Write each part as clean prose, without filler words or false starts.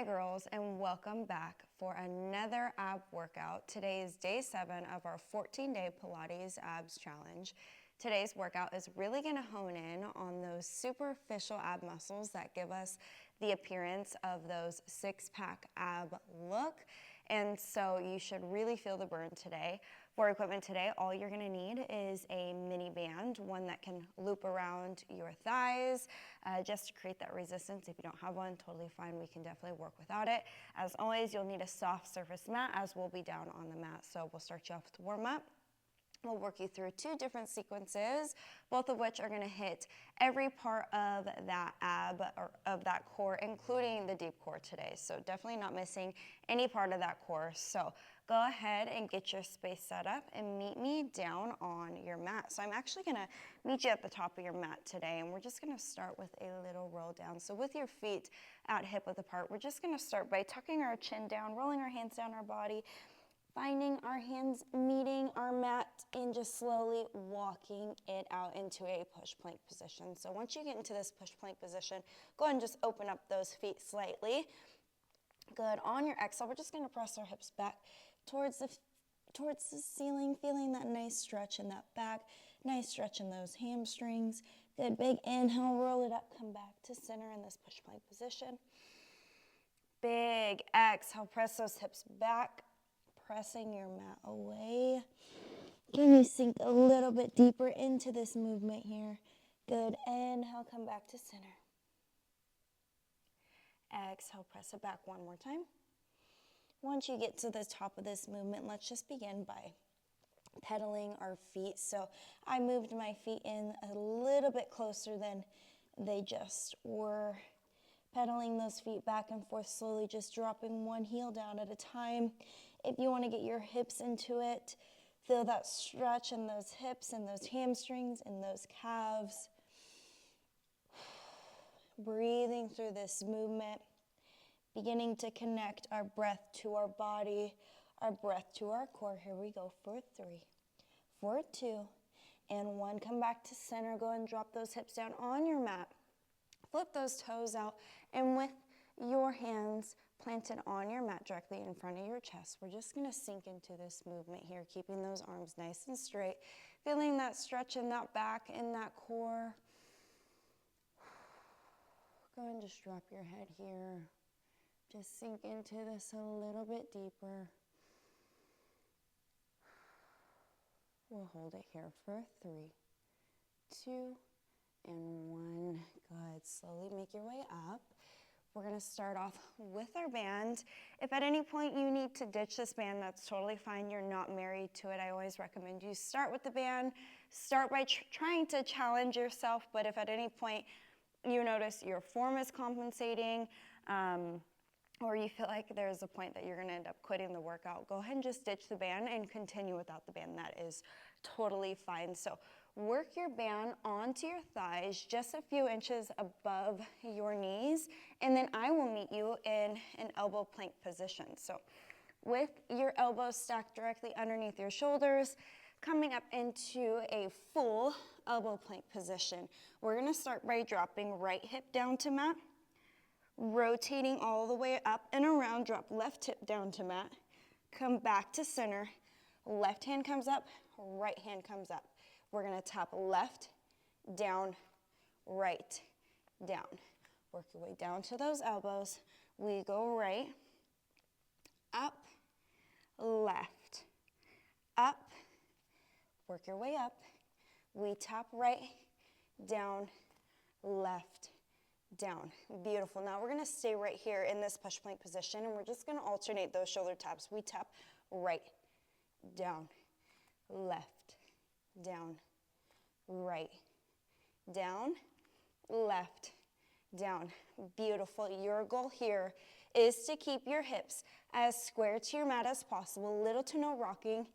Hi girls, and welcome back for another ab workout. Today is day 7 of our 14-day Pilates Abs challenge. Today's workout is really going to hone in on those superficial ab muscles that give us the appearance of those six-pack ab look. And so you should really feel the burn today. For equipment today, all you're going to need is a mini band, one that can loop around your thighs just to create that resistance. If you don't have one, totally fine. We can definitely work without it. As always, you'll need a soft surface mat as we'll be down on the mat. So we'll start you off with warm up. We'll work you through 2 different sequences, both of which are going to hit every part of that ab or of that core, including the deep core today. So definitely not missing any part of that core. So go ahead and get your space set up and meet me down on your mat. So I'm actually going to meet you at the top of your mat today, and we're just going to start with a little roll down. So with your feet out hip width apart, we're just going to start by tucking our chin down, rolling our hands down our body, finding our hands meeting our mat and just slowly walking it out into a push plank position. So once you get into this push plank position, go ahead and just open up those feet slightly. Good. On your exhale, we're just going to press our hips back towards the ceiling, feeling that nice stretch in that back, nice stretch in those hamstrings. Good. Big inhale, roll it up, come back to center in this push plank position. Big exhale, press those hips back, pressing your mat away. Can you sink a little bit deeper into this movement here? Good. Inhale, come back to center. Exhale, press it back one more time. Once you get to the top of this movement, let's just begin by pedaling our feet. So I moved my feet in a little bit closer than they just were. Pedaling those feet back and forth slowly, just dropping one heel down at a time. If you want to get your hips into it, feel that stretch in those hips and those hamstrings and those calves. Breathing through this movement, beginning to connect our breath to our body, our breath to our core. Here we go for 3, for 2, and 1. Come back to center. Go and drop those hips down on your mat. Flip those toes out, and with your hands planted on your mat directly in front of your chest, we're just going to sink into this movement here, keeping those arms nice and straight, feeling that stretch in that back, in that core. Go and just drop your head here. Just sink into this a little bit deeper. We'll hold it here for 3, 2, and 1. Good. Slowly make your way up. We're going to start off with our band. If at any point you need to ditch this band, that's totally fine. You're not married to it. I always recommend you start with the band. Start by trying to challenge yourself, but if at any point you notice your form is compensating, or you feel like there's a point that you're going to end up quitting the workout, go ahead and just ditch the band and continue without the band. That is totally fine. So work your band onto your thighs just a few inches above your knees, and then I will meet you in an elbow plank position. So with your elbows stacked directly underneath your shoulders, coming up into a full elbow plank position. We're going to start by dropping right hip down to mat, rotating all the way up and around, drop left hip down to mat, come back to center, left hand comes up, right hand comes up. We're going to tap left, down, right, down. Work your way down to those elbows. We go right, up, left, up. Work your way up. We tap right, down, left, down. Beautiful. Now we're going to stay right here in this push plank position, and we're just going to alternate those shoulder taps. We tap right, down, left, down, right, down, left, down. Beautiful. Your goal here is to keep your hips as square to your mat as possible. Little to no rocking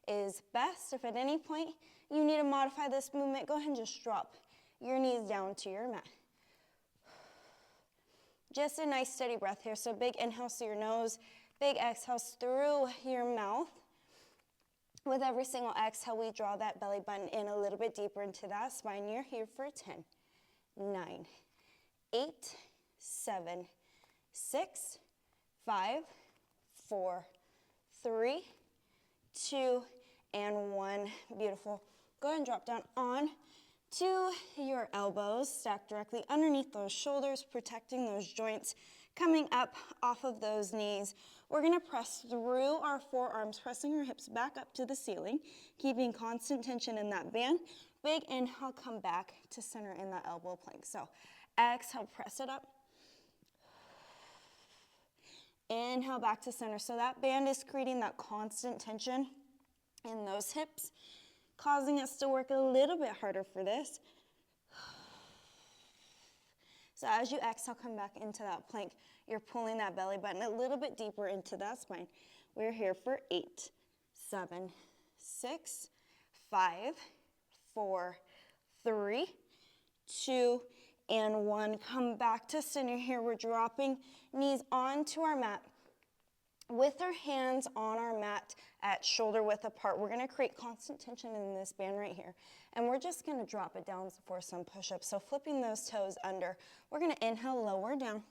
is best. If at any point you need to modify this movement, go ahead and just drop your knees down to your mat. Just a nice steady breath here. So big inhales through your nose, big exhales through your mouth. With every single exhale, we draw that belly button in a little bit deeper into that spine. You're here for 10, 9, 8, 7, 6, 5, 4, 3, 2, and 1. Beautiful. Go ahead and drop down on to your elbows, stack directly underneath those shoulders, protecting those joints, coming up off of those knees. We're gonna press through our forearms, pressing our hips back up to the ceiling, keeping constant tension in that band. Big inhale, come back to center in that elbow plank. So exhale, press it up. Inhale, back to center. So that band is creating that constant tension in those hips, causing us to work a little bit harder for this. So as you exhale, come back into that plank. You're pulling that belly button a little bit deeper into that spine. We're here for 8, 7, 6, 5, 4, 3, 2, and 1. Come back to center here. We're dropping knees onto our mat with our hands on our mat at shoulder width apart. We're going to create constant tension in this band right here. And we're just going to drop it down for some push-ups. So flipping those toes under. We're going to inhale, lower down.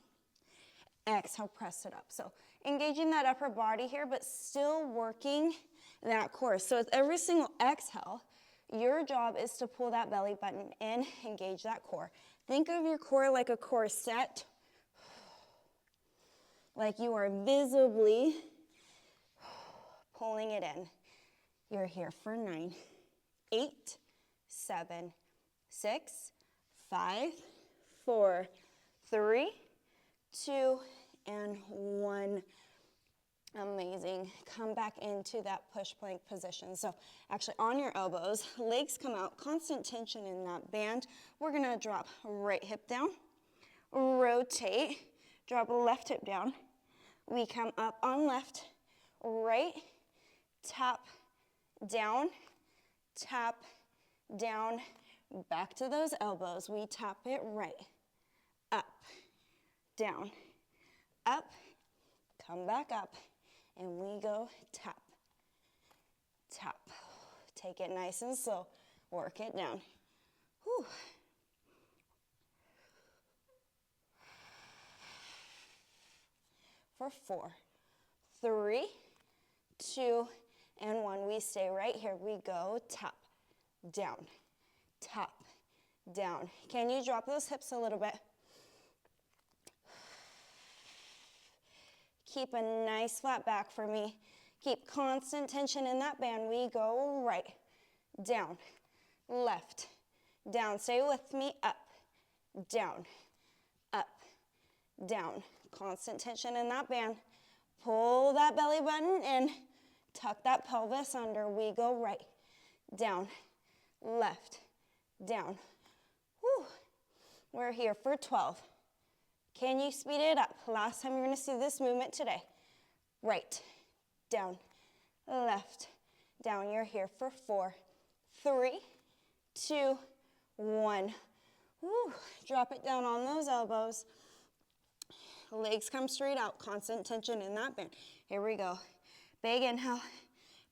Exhale, press it up. So engaging that upper body here, but still working that core. So with every single exhale, your job is to pull that belly button in, engage that core. Think of your core like a corset, like you are visibly pulling it in. You're here for 9, 8, 7, 6, 5, 4, 3, 2, and 1. Amazing. Come back into that push plank position. So actually on your elbows, legs come out, constant tension in that band. We're gonna drop right hip down, rotate, drop left hip down. We come up on left, right, tap, down, back to those elbows. We tap it right, up, down, up, come back up, and we go tap, tap. Take it nice and slow, work it down. Whew. For 4, 3, 2, and 1. We stay right here. We go tap, down, tap, down. Can you drop those hips a little bit? Keep a nice flat back for me. Keep constant tension in that band. We go right, down, left, down. Stay with me, up, down, down. Constant tension in that band. Pull that belly button in. Tuck that pelvis under. We go right, down, left, down. Whew. We're here for 12. Can you speed it up? Last time you're going to see this movement today. Right, down, left, down. You're here for 4, 3, 2, 1. Woo. Drop it down on those elbows. Legs come straight out, constant tension in that band. Here we go. Big inhale,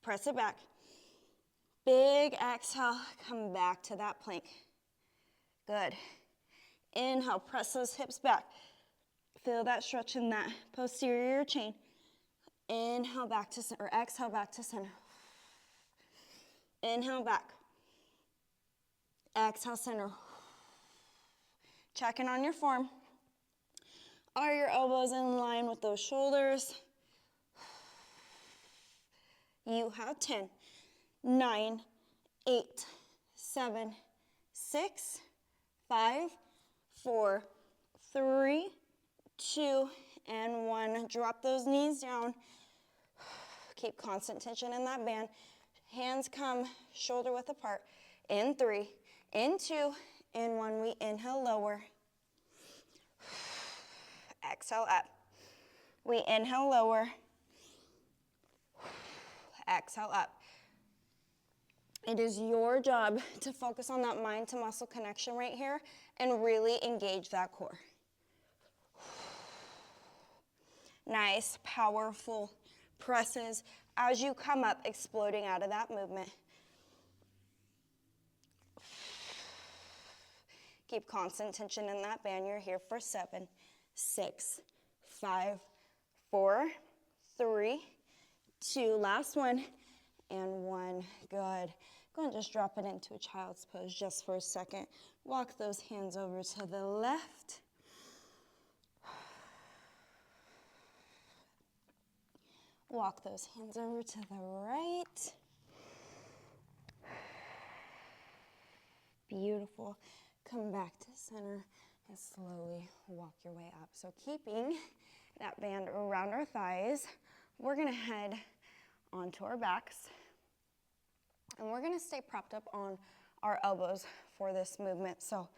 press it back. Big exhale, come back to that plank. Good. Inhale, press those hips back. Feel that stretch in that posterior chain. Inhale back to center, or exhale back to center. Inhale back. Exhale center. Check in on your form. Are your elbows in line with those shoulders? You have 10, 9, 8, 7, 6, 5, 4, 3, 2, and 1. Drop those knees down. Keep constant tension in that band. Hands come shoulder width apart. In 3, in 2, in 1. We inhale, lower. Exhale up. We inhale, lower. Exhale up. It is your job to focus on that mind to muscle connection right here and really engage that core. Nice, powerful presses as you come up, exploding out of that movement. Keep constant tension in that band. You're here for 7, 6, 5, 4, 3, 2, last one, and 1. Good. Go and just drop it into a child's pose just for a second. Walk those hands over to the left. Walk those hands over to the right. Beautiful. Come back to center and slowly walk your way up. So keeping that band around our thighs, we're going to head onto our backs. And we're going to stay propped up on our elbows for this movement. So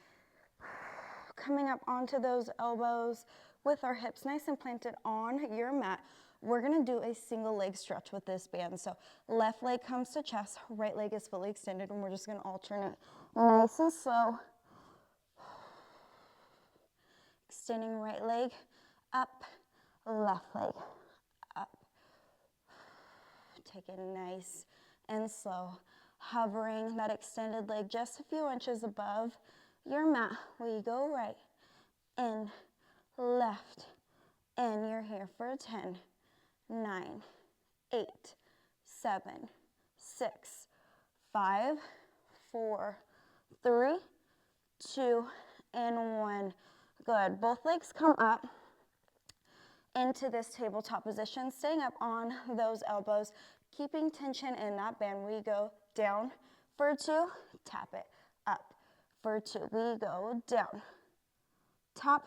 coming up onto those elbows with our hips nice and planted on your mat, we're going to do a single leg stretch with this band. So left leg comes to chest, right leg is fully extended, and we're just going to alternate nice and slow. Extending right leg up, left leg up. Take it nice and slow. Hovering that extended leg just a few inches above your mat. We go right, in, left, and you're here for 10, 9, 8, 7, 6, 5, 4, 3, 2, and 1. Good. Both legs come up into this tabletop position, staying up on those elbows, keeping tension in that band. We go down for 2, tap it, up for 2. We go down, tap,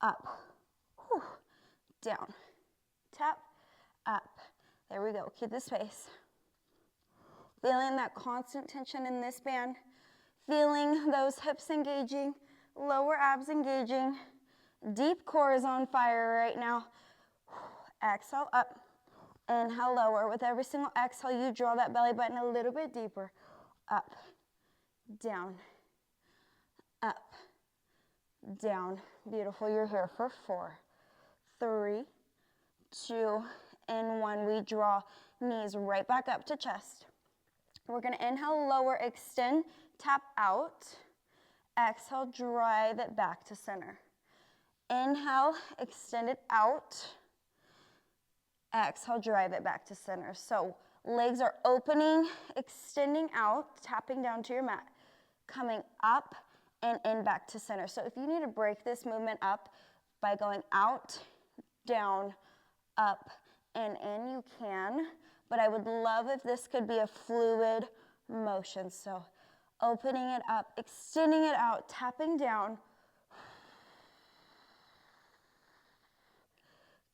up, whew, down, tap, up. There we go. Keep the space. Feeling that constant tension in this band, feeling those hips engaging, lower abs engaging, deep core is on fire right now. Exhale up, inhale lower. With every single exhale, you draw that belly button a little bit deeper. Up, down, up, down. Beautiful. You're here for 4, 3, 2, and 1. We draw knees right back up to chest. We're going to inhale, lower, extend, tap out. Exhale, drive it back to center. Inhale, extend it out. Exhale, drive it back to center. So legs are opening, extending out, tapping down to your mat, coming up and in back to center. So if you need to break this movement up by going out, down, up, and in, you can. But I would love if this could be a fluid motion. So opening it up, extending it out, tapping down.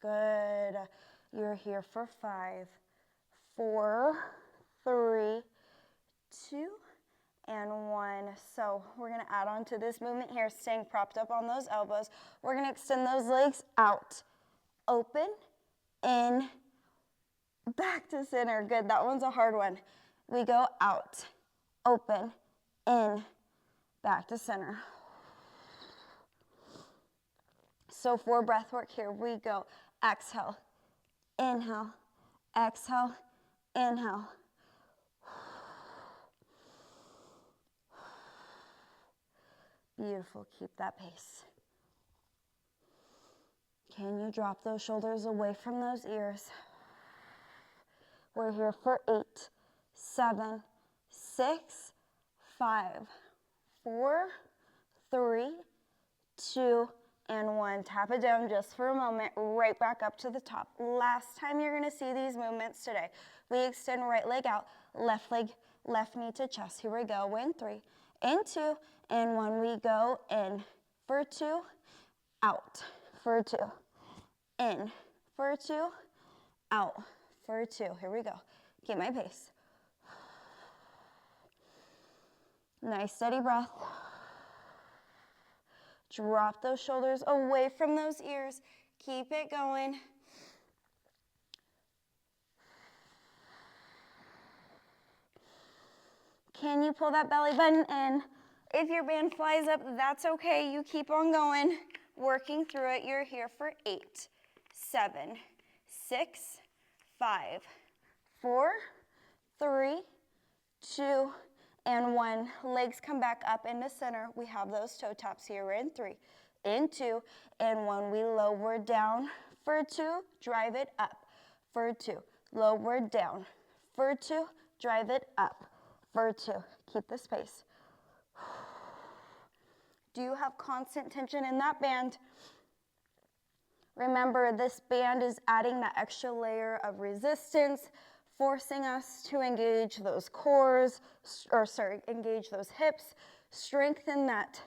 Good. You're here for 5, 4, 3, 2, and 1. So we're going to add on to this movement here, staying propped up on those elbows. We're going to extend those legs out, open, in, back to center. Good. That one's a hard one. We go out, open, in, back to center. So for breath work here, we go exhale, inhale, exhale, inhale. Beautiful. Keep that pace. Can you drop those shoulders away from those ears? We're here for 8, 7, 6, 5, 4, 3, 2, and 1. Tap it down just for a moment, right back up to the top. Last time you're going to see these movements today. We extend right leg out, left knee to chest. Here we go. In 3, in 2, and 1. We go in for 2, out for 2, in for 2, out for 2. Here we go. Keep my pace. Nice steady breath. Drop those shoulders away from those ears. Keep it going. Can you pull that belly button in? If your band flies up, that's okay. You keep on going, working through it. You're here for 8, 7, 6, 5, 4, 3, 2, and 1. Legs come back up into center. We have those toe taps here. We're in 3, in 2, and 1. We lower down For 2, drive it up. For 2, lower down. For 2, drive it up. For 2, keep this pace. Do you have constant tension in that band? Remember, this band is adding that extra layer of resistance, forcing us to engage those cores, engage those hips, strengthen that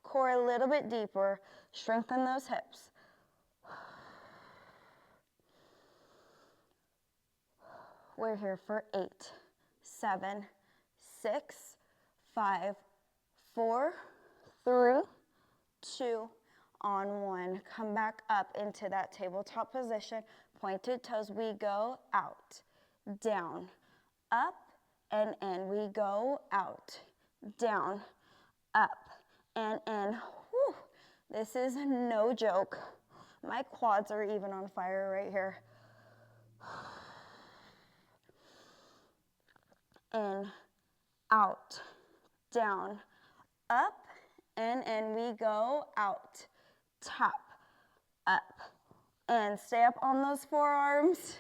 core a little bit deeper, strengthen those hips. We're here for 8, 7, 6, 5, 4, 3, 2, on 1. Come back up into that tabletop position. Pointed toes. We go out, down, up, and in. We go out, down, up, and in. Whew. This is no joke. My quads are even on fire right here. In, out, down, up, and in. We go out, top, up, and stay up on those forearms.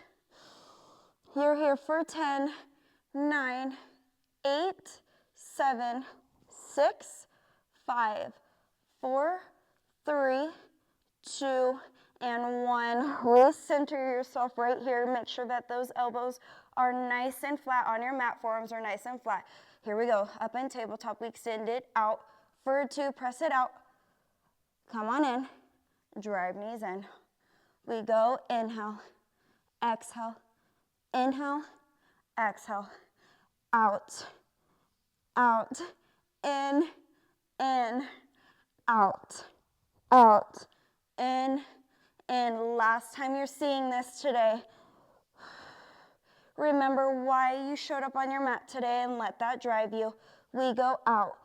You're here for 10, 9, 8, 7, 6, 5, 4, 3, 2, and 1. Recenter yourself right here. Make sure that those elbows are nice and flat on your mat. Forearms are nice and flat. Here we go. Up and tabletop. We extend it out. For 2, press it out. Come on in. Drive knees in. We go. Inhale. Exhale. Inhale. Exhale. Out. Out. In. Out. Out. In. Last time you're seeing this today. Remember why you showed up on your mat today and let that drive you. We go out,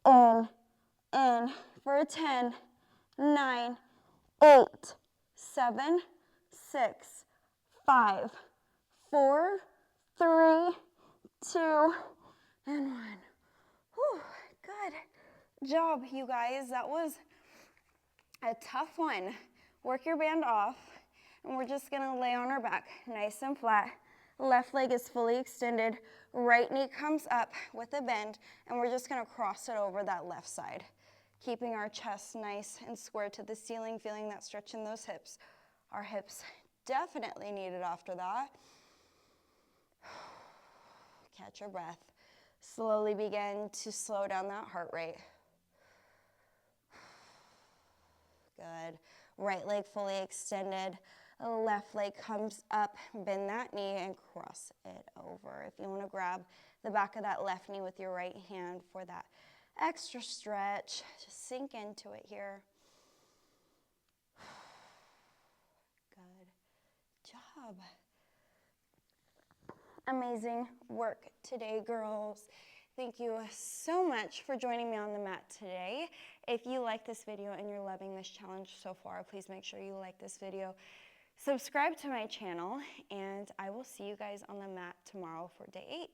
in, for 10, 9, 8, 7, 6, 5, 4, 3, 2, and 1. Whew, good job, you guys. That was a tough one. Work your band off, and we're just gonna lay on our back, nice and flat. Left leg is fully extended. Right knee comes up with a bend, and we're just gonna cross it over that left side, keeping our chest nice and square to the ceiling, feeling that stretch in those hips. Our hips definitely need it after that. Catch your breath. Slowly begin to slow down that heart rate. Good. Right leg fully extended. Left leg comes up, bend that knee and cross it over. If you want to grab the back of that left knee with your right hand for that extra stretch, just sink into it here. Good job. Amazing work today, girls. Thank you so much for joining me on the mat today. If you like this video and you're loving this challenge so far, please make sure you like this video. Subscribe to my channel, and I will see you guys on the mat tomorrow for day 8.